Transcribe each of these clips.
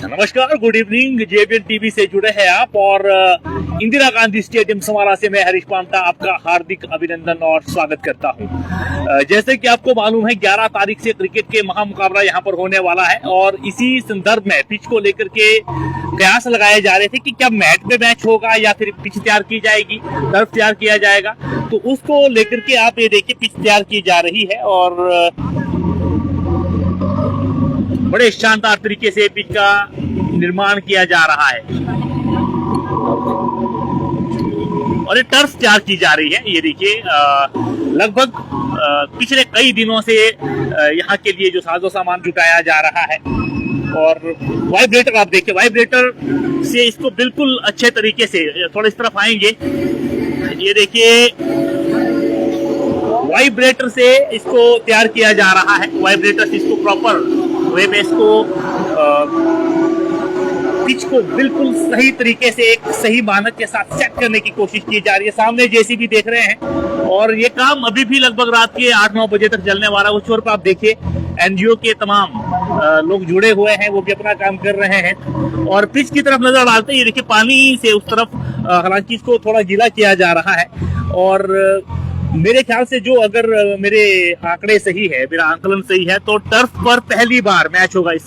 नमस्कार, good evening. JBN TV से जुड़े हैं आप और इंदिरा गांधी स्टेडियम समारा से मैं हरीश पांता आपका हार्दिक अभिनंदन और स्वागत करता हूं। जैसे कि आपको मालूम है 11 तारीख से क्रिकेट के महामुकाबला यहां पर होने वाला है और इसी संदर्भ में पिच को लेकर के प्रयास लगाए जा रहे थे कि क्या मैट पे मैच होगा या फिर पिच तैयार की जाएगी, टर्फ तैयार किया जाएगा। तो उसको लेकर के आप ये देखिए पिच तैयार की जा रही है और बड़े शानदार तरीके से पिच का निर्माण किया जा रहा है और ये टर्फ तैयार की जा रही है। ये देखिए लगभग पिछले कई दिनों से यहाँ के लिए जो साजो सामान जुटाया जा रहा है और वाइब्रेटर आप देखिए, वाइब्रेटर से इसको बिल्कुल अच्छे तरीके से थोड़ा इस तरफ आएंगे। ये देखिए वाइब्रेटर से इसको तैयार किया जा रहा है। वाइब्रेटर से इसको प्रॉपर वे में इसको पिच को बिल्कुल सही तरीके से एक सही मानक के साथ सेट करने की कोशिश की जा रही है। सामने जेसीबी देख रहे हैं और ये काम अभी भी लगभग रात के 8-9 बजे तक चलने वाला है। उस छोर पर आप देखिए एनजीओ के तमाम लोग जुड़े हुए हैं, वो भी अपना काम कर रहे हैं और पिच की तरफ नजर डालते हैं। ये देखिए पानी से उस तरफ हालांकि इसको थोड़ा गीला किया जा रहा है और मेरे ख्याल से जो अगर मेरे आंकड़े सही है, मेरा आंकलन सही है, तो टर्फ पर पहली बार मैच होगा इस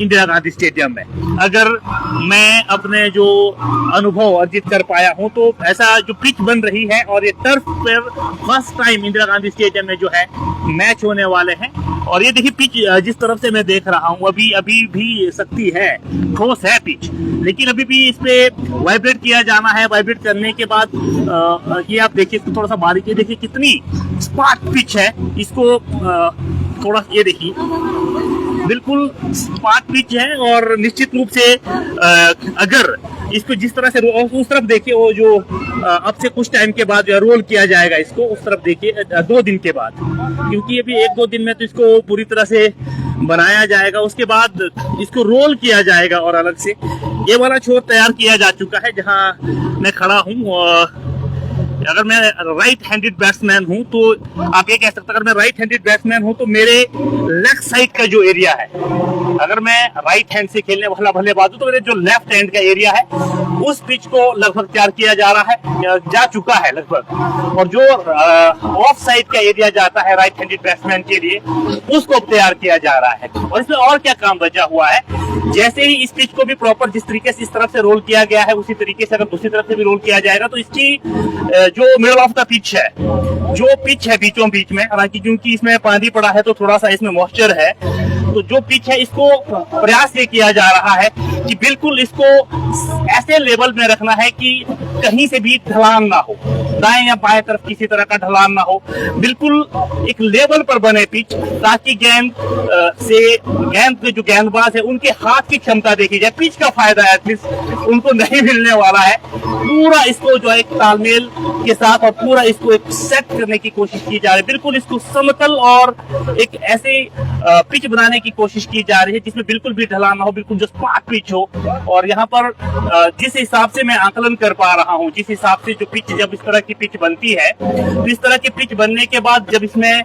इंदिरा गांधी स्टेडियम में। अगर मैं अपने जो अनुभव अर्जित कर पाया हूं तो ऐसा जो पिच बन रही है और ये टर्फ पर first time Indira Gandhi stadium में जो है मैच होने वाले हैं। और ये देखिए पिच जिस तरफ से मैं देख रहा हूं अभी भी सख्ती है, ठोस है पिच, लेकिन अभी भी इस पे वाइब्रेट किया जाना है। वाइब्रेट करने के बाद ये आप देखिए थोड़ा सा बारीकी देखिए कितनी स्पार्क पिच है। इसको थोड़ा ये देखिए बिल्कुल स्पार्क पिच है और निश्चित रूप से अगर इसको जिस तरह से उस तरफ देखिए वो जो अब से कुछ टाइम के बाद जो रोल किया जाएगा इसको, उस तरफ देखिए 2 दिन के बाद, क्योंकि अभी 1-2 दिन में तो इसको पूरी तरह से बनाया जाएगा, उसके बाद इसको रोल किया जाएगा और अलग से ये वाला छोर तैयार किया जा चुका है जहां मैं खड़ा हूं। अगर मैं राइट हैंडेड बैट्समैन हूं तो आप ये कह सकते हैं, अगर मैं राइट हैंडेड बैट्समैन हूं तो मेरे लेफ्ट साइड का जो एरिया है, अगर मैं राइट हैंड से खेलने वाला बल्लेबाज हूं तो मेरे जो लेफ्ट हैंड का एरिया है उस पिच को लगभग तैयार किया जा रहा है, जा चुका है लगभग। और जो ऑफ साइड का एरिया जाता है राइट हैंडेड बैट्समैन के लिए उसको तैयार किया जा रहा है। और इसमें और क्या काम बचा हुआ है, जैसे ही इस पिच को भी प्रॉपर जिस तरीके से इस तरफ से रोल किया गया है उसी तरीके से अगर दूसरी तरफ से भी रोल किया जाएगा तो इसकी जो मिडल ऑफ द पिच है, जो पिच है बीचों बीच में, हालांकि क्योंकि इसमें पानी पड़ा है तो थोड़ा सा इसमें मॉइस्चर है, तो जो पिच है इसको प्रयास ये किया जा रहा है कि बिल्कुल इसको ऐसे लेवल में रखना है कि कहीं से भी ढलान ना हो, दाएं या बाएं तरफ किसी तरह का ढलान ना हो, बिल्कुल एक लेवल पर बने पिच, ताकि गेंद के जो गेंदबाज है उनके हाथ की क्षमता देखी जाए। पिच का फायदा एटलीस्ट उनको नहीं मिलने वाला है। पूरा इसको जो है एक तालमेल के साथ और पूरा इसको एक सेट करने की कोशिश की जा रही है, बिल्कुल इसको समतल और एक ऐसे पिच बनाने की कोशिश की जा रही है जिसमें बिल्कुल भी ढलान ना हो, बिल्कुल जो स्पार्क पिच हो। और यहाँ पर जिस हिसाब से मैं आकलन कर पा रहा हूँ, जिस हिसाब से जो पिच, जब इस तरह की पिच बनती है तो इस तरह की पिच बनने के बाद जब इसमें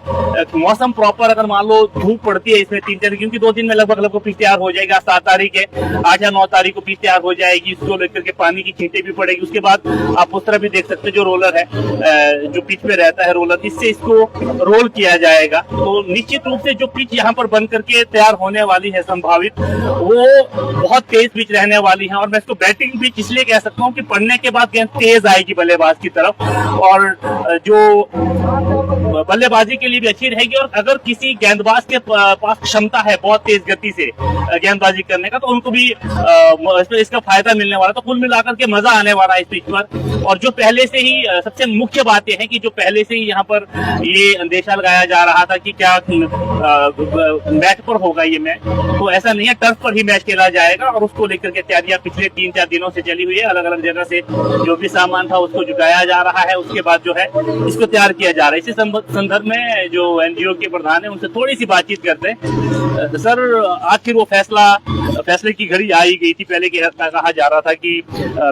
मौसम प्रॉपर, अगर मान लो धूप पड़ती है इसमें 3-4, क्योंकि 2 दिन में लगभग पिच तैयार हो जाएगा, 7 तारीख है, 8 या 9 तारीख को पिच तैयार हो जाएगी, इसको लेकर के पानी की छींटे भी पड़ेगी। उसके बाद आप उस तरह भी देख सकते हैं जो रोलर है, जो पिच पे रहता है रोलर, इससे इसको रोल किया जाएगा। तो निश्चित रूप से जो पिच यहाँ पर बन करके तैयार होने वाली है संभावित, वो बहुत तेज पिच रहने वाली है। और मैं इसको बैटिंग पिच इसलिए कह सकता हूँ कि पड़ने के बाद गेंद तेज आएगी बल्लेबाज की तरफ और जो बल्लेबाजी के लिए भी अच्छी रहेगी। और अगर किसी गेंदबाज के पास क्षमता है बहुत तेज गति से गेंदबाजी करने का तो उनको भी इसका फायदा मिलने वाला। तो कुल मिलाकर के मजा आने वाला है इस पिच पर। और जो पहले से ही सबसे मुख्य बात यह है कि जो पहले से ही यहाँ पर ये अंदेशा लगाया जा रहा था कि क्या मैच पर होगा ये मैच, तो ऐसा नहीं है, टर्फ पर ही मैच खेला जाएगा। और उसको लेकर के तैयारियां पिछले 3-4 दिनों से चली हुई है, अलग अलग जगह से जो भी सामान था उसको जुटाया जा रहा है, उसके बाद जो है इसको तैयार किया जा रहा है। इसी संदर्भ में जो एनजीओ के प्रधान है उनसे थोड़ी सी बातचीत करते हैं। सर, आखिर वो फैसले की घड़ी आई गई थी, पहले कहा जा रहा था कि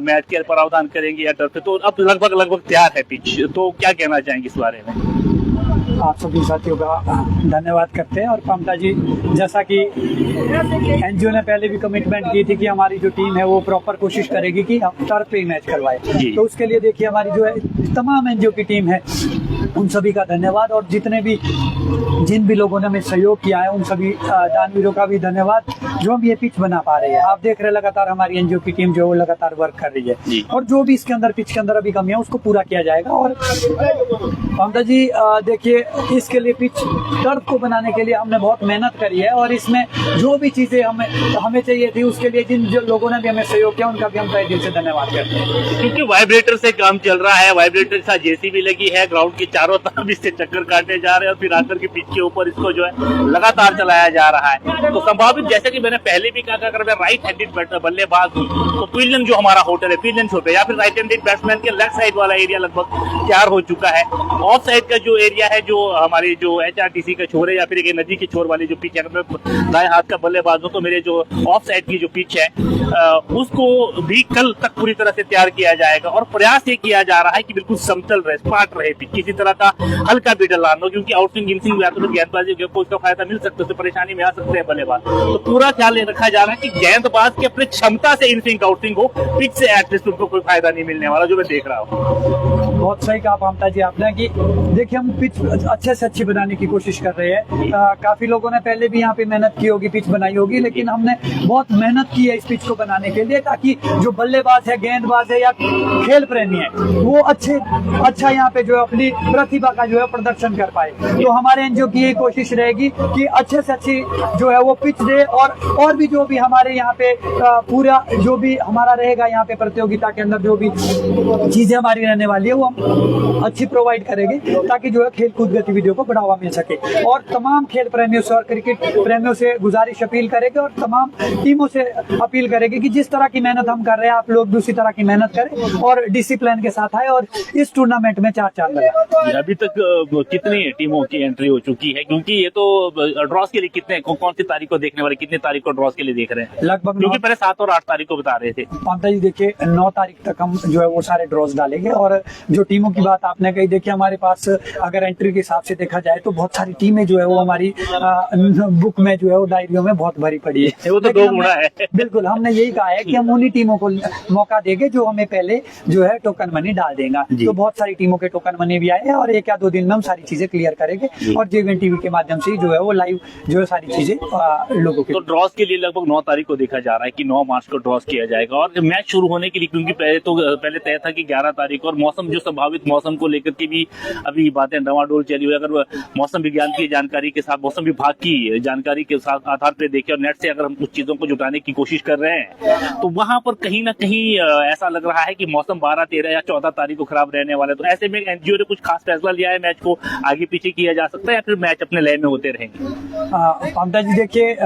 मैच के प्रावधान करेंगे या टर्फ, तो अब लगभग तैयार है पिच, तो क्या कहना चाहेंगे इस बारे में? आप सभी साथियों का धन्यवाद करते हैं। और ममता जी, जैसा कि एनजीओ ने पहले भी कमिटमेंट की थी कि हमारी जो टीम है वो प्रॉपर कोशिश करेगी कि हम टर्फ पे ही मैच करवाए, तो उसके लिए देखिए हमारी जो है तमाम एनजीओ की टीम है, उन सभी का धन्यवाद। और जिन भी लोगों ने हमें सहयोग किया है उन सभी दानवीरों का भी धन्यवाद, जो हम ये पिच बना पा रहे हैं। आप देख रहे हैं लगातार हमारी एनजीओ की टीम जो है वो लगातार वर्क कर रही है, और जो भी इसके अंदर पिच के अंदर अभी कमियां उसको पूरा किया जाएगा। और ममता जी देखिए, इसके लिए पिच टर्फ को बनाने के लिए हमने बहुत मेहनत करी है, और इसमें जो भी चीजें हमें चाहिए थी उसके लिए जिन जो लोगों ने भी हमें सहयोग किया उनका भी हम तहे दिल से धन्यवाद करते हैं। क्योंकि वाइब्रेटर से काम चल रहा है, वाइब्रेटर के साथ जेसीबी लगी है, ग्राउंड के चारों तरफ इससे चक्कर काटे जा रहे हैं, और फिर आकर के पिच के ऊपर इसको जो है लगातार चलाया जा रहा है। तो संभावित, जैसे कि मैंने पहले भी कहा, अगर मैं राइट हैंडेड बल्लेबाज हूँ तो पिलियन जो हमारा होटल है, पिलियन छोटे या फिर राइट हैंडेड बैट्समैन के लेफ्ट साइड वाला एरिया लगभग तैयार हो चुका है। ऑफ साइड का जो एरिया है, जो हमारी जो एचआरटीसी के छोर है या फिर एक नदी के छोर वाली जो पिच है, अगर मैं दाएं हाथ का बल्लेबाज हूँ तो मेरे जो ऑफ साइड की जो पिच है उसको भी कल तक पूरी तरह से तैयार किया जाएगा। और प्रयास ये किया जा रहा है कि बिल्कुल समतल रहे, स्पाट रहे पिच, किसी तरह का हल्का भी डला न हो, क्योंकि आउटस्विंग इनस्विंग या तो गेंदबाजी को इसका फायदा मिल सकता है, तो परेशानी में आ सकते हैं बल्लेबाज। तो पूरा ख्याल रखा जा रहा है कि गेंदबाज की अपनी क्षमता से इनस्विंग आउटस्विंग हो, पिच से एटलीस्ट उनको कोई फायदा नहीं मिलने वाला, जो मैं देख रहा हूँ। बहुत सही कहा ममता जी आपने कि देखिए हम पिच अच्छे से अच्छी बनाने की कोशिश कर रहे हैं। काफी लोगों ने पहले भी यहाँ पे मेहनत की होगी, पिच बनाई होगी, लेकिन हमने बहुत मेहनत की है इस पिच को बनाने के लिए, ताकि जो बल्लेबाज है, गेंदबाज है या खेल प्रेमी है वो अच्छा यहाँ पे जो है अपनी प्रतिभा का जो है प्रदर्शन कर पाए। तो हमारे एनजीओ की ये कोशिश रहेगी कि अच्छे से अच्छी जो है वो पिच दे, और भी जो भी हमारे यहाँ पे पूरा जो भी हमारा रहेगा यहाँ पे प्रतियोगिता के अंदर जो भी चीजें हमारी रहने वाली है वो हम अच्छी प्रोवाइड करेंगे, ताकि जो है खेल कूद गतिविधियों को बढ़ावा मिल सके। और तमाम खेल प्रेमियों से और क्रिकेट प्रेमियों से गुजारिश अपील करेंगे, और तमाम टीमों से अपील करेंगे कि जिस तरह की मेहनत हम कर रहे हैं आप लोग भी उसी तरह की मेहनत करें और डिसिप्लिन के साथ आए, और इस टूर्नामेंट में 4-4 लगाए। अभी तक कितनी टीमों की एंट्री हो चुकी है, क्योंकि ये तो ड्रॉस के लिए कितने कौन सी तारीख को देखने वाले, कितनी तारीख को ड्रॉस के लिए देख रहे हैं? लगभग, क्योंकि पहले 7 और 8 तारीख को बता रहे थे। ममता जी देखिए 9 तारीख तक हम जो है वो सारे ड्रॉज डालेंगे। और जो टीमों की बात आपने कही, देखिए हमारे पास अगर एंट्री के हिसाब से देखा जाए तो बहुत सारी टीमें जो है वो हमारी बुक में जो है वो डायरियों में बहुत भरी पड़ी है। वो तो 2 गुना है। बिल्कुल, हमने यही कहा है कि हम उन्हीं टीमों को मौका देंगे जो हमें पहले जो है टोकन मनी डाल देगा। तो बहुत सारी टीमों के टोकन मनी भी आए हैं, और 1 या 2 दिन में हम सारी चीजें क्लियर करेंगे, और जेवीएन टीवी के माध्यम से जो है वो लाइव जो है सारी चीजें लोगों के। तो ड्रॉस के लिए लगभग 9 तारीख को देखा जा रहा है कि 9 मार्च को ड्रॉस किया जाएगा। और मैच शुरू होने के लिए, क्योंकि पहले तय था कि 11 तारीख, और मौसम जो संभावित मौसम को लेकर के भी अभी बातें डवाडोल चली हुई। अगर मौसम विज्ञान की जानकारी के साथ, मौसम विभाग की जानकारी के साथ आधार पर देखें और नेट से अगर हम कुछ चीजों को जुटाने की कोशिश कर रहे हैं, तो वहां पर कहीं ना कहीं ऐसा लग रहा है कि मौसम 12, 13 या 14 तारीख को खराब रहने वाला है। तो ऐसे में एनजीओ ने कुछ खास फैसला लिया है, मैच को आगे पीछे किया जा सकता है या फिर मैच अपने लय में होते रहेंगे? ममता जी देखिए,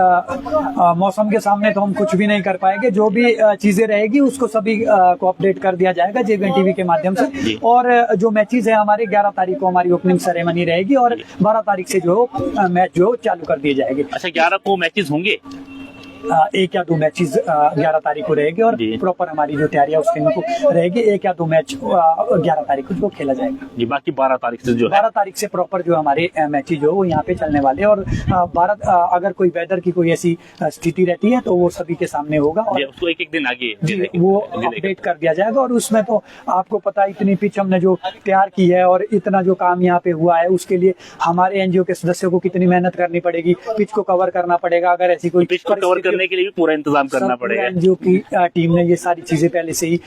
मौसम के सामने तो हम कुछ भी नहीं कर पाएंगे, जो भी चीजें रहेगी उसको सभी को अपडेट कर दिया जाएगा जेवीएन टीवी के माध्यम से। और जो मैचेस है हमारे 11 तारीख को हमारी ओपनिंग सेरेमनी रहेगी, और 12 तारीख से जो मैच जो चालू कर दिए जाएंगे। अच्छा, 11 को मैचेस होंगे? 1 या 2 मैचेस 11 तारीख को रहेंगे, और प्रॉपर हमारी जो तैयारियां उसके को रहेगी। 1 या 2 मैच 11 तारीख को खेला जाएगा जी। बाकी 12 तारीख से 12 तारीख से प्रॉपर जो हमारे मैचेस जो वो यहाँ पे चलने वाले हैं। और 12 अगर कोई वेदर की कोई ऐसी स्थिति रहती है तो वो सभी के सामने होगा, और उसको एक दिन आगे वो अपडेट कर दिया जाएगा। और उसमें तो आपको पता है इतनी पिच हमने जो तैयार की है और इतना जो काम यहाँ पे हुआ है, उसके लिए हमारे एनजीओ के सदस्यों को कितनी मेहनत करनी पड़ेगी, पिच को कवर करना पड़ेगा। अगर ऐसी कोई पिच को कवर करने के लिए भी पूरा इंतजाम करना पड़ेगा। एनजीओ की टीम ने ये सारी चीजें पहले से ही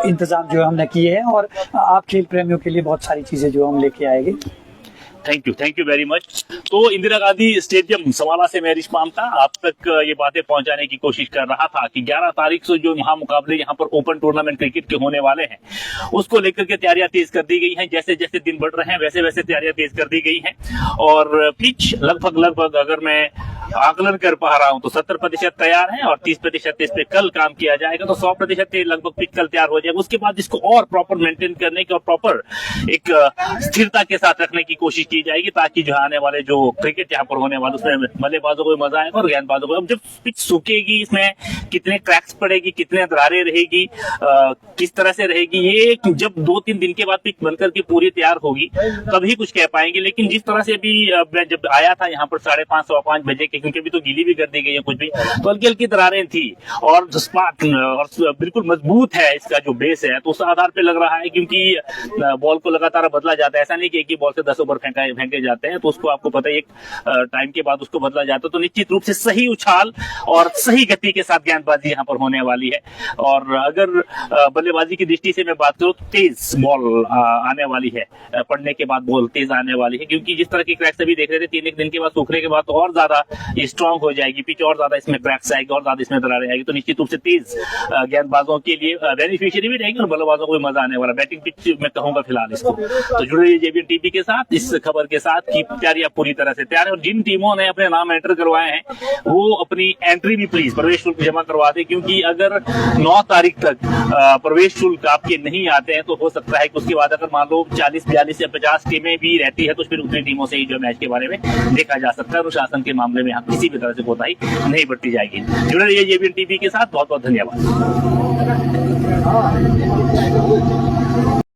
इंतजाम जो हमने किए हैं, और आप खेल प्रेमियों के लिए बहुत सारी चीजें जो हम लेके आएंगे। Thank you very much. तो इंदिरा गांधी स्टेडियम समाला से मैं रिश्मा ममता आप तक ये बातें पहुंचाने की कोशिश कर रहा था कि 11 तारीख से जो महामुकाबले यहाँ पर ओपन टूर्नामेंट क्रिकेट के होने वाले हैं, उसको लेकर के तैयारियां तेज कर दी गई हैं। जैसे जैसे दिन बढ़ रहे हैं वैसे वैसे तैयारियां तेज कर दी गई हैं, और पिच लगभग अगर मैं आकलन कर पा रहा हूं तो 70% तैयार है और 30% इस पे कल काम किया जाएगा, तो 100% लगभग पिच कल तैयार हो जाएगा। उसके बाद इसको और प्रॉपर मेंटेन करने की और प्रॉपर एक स्थिरता के साथ रखने की कोशिश की जाएगी, ताकि जो आने वाले जो क्रिकेट यहाँ पर होने वाले उसमें बल्लेबाजों को भी मजा आएगा और गेंदबाजों को। अब जब पिच सूखेगी, इसमें कितने क्रैक्स पड़ेगी, कितने दरारें रहेगी, किस तरह से रहेगी, ये जब 2-3 दिन के बाद पिच बनकर के पूरी तैयार होगी तभी कुछ कह पाएंगे। लेकिन जिस तरह से अभी मैं जब आया था यहाँ पर 5:30-5 बजे के, क्योंकि अभी तो गीली भी कर दी गई है कुछ भी, तो हल्की हल्की दरारें थी और स्पार्क और बिल्कुल मजबूत है इसका जो बेस है, तो उस आधार पे लग रहा है, क्योंकि बॉल को लगातार बदला जाता है, ऐसा नहीं कि एक ही बॉल से 10 ओवर फेंके जाते हैं, तो उसको आपको पता है एक टाइम के बाद उसको बदला जाता है। तो निश्चित रूप से सही उछाल और सही गति के साथ गेंदबाजी यहाँ पर होने वाली है। और अगर बल्लेबाजी की दृष्टि से मैं बात करूं तो तेज बॉल आने वाली है, पड़ने के बाद बॉल तेज आने वाली है, क्योंकि जिस तरह की क्रैक्स अभी देख रहे थे 3 दिन के बाद सूखने के बाद तो और ज्यादा स्ट्रांग हो जाएगी पिच, और ज्यादा इसमें क्रैक्स आएगी और ज्यादा इसमें दरारें आएगी, तो निश्चित रूप से तेज गेंदबाजों के लिए बेनिफिशियरी भी रहेगी और बल्लेबाजों को भी मजा आने वाला। बैटिंग पिच मैं कहूंगा फिलहाल इसको। तो जुड़े रहिए जेबीएन टीवी के साथ इस खबर के साथ कि तैयारियां पूरी तरह से तैयार है, और जिन टीमों ने अपने नाम एंटर करवाए हैं वो अपनी एंट्री भी प्लीज प्रवेश शुल्क जमा करवा दे, क्योंकि अगर 9 तारीख तक प्रवेश शुल्क आपके नहीं आते हैं तो हो सकता है कि उसके बाद अगर मान लो 40, 42 या 50 टीमें भी रहती है तो फिर उतनी टीमों से ही जो मैच के बारे में देखा जा सकता है। अनुशासन के मामले में यहाँ किसी भी तरह से कोताही नहीं बरती जाएगी। जुड़े रहिए जेबीएन टीवी के साथ। बहुत बहुत धन्यवाद।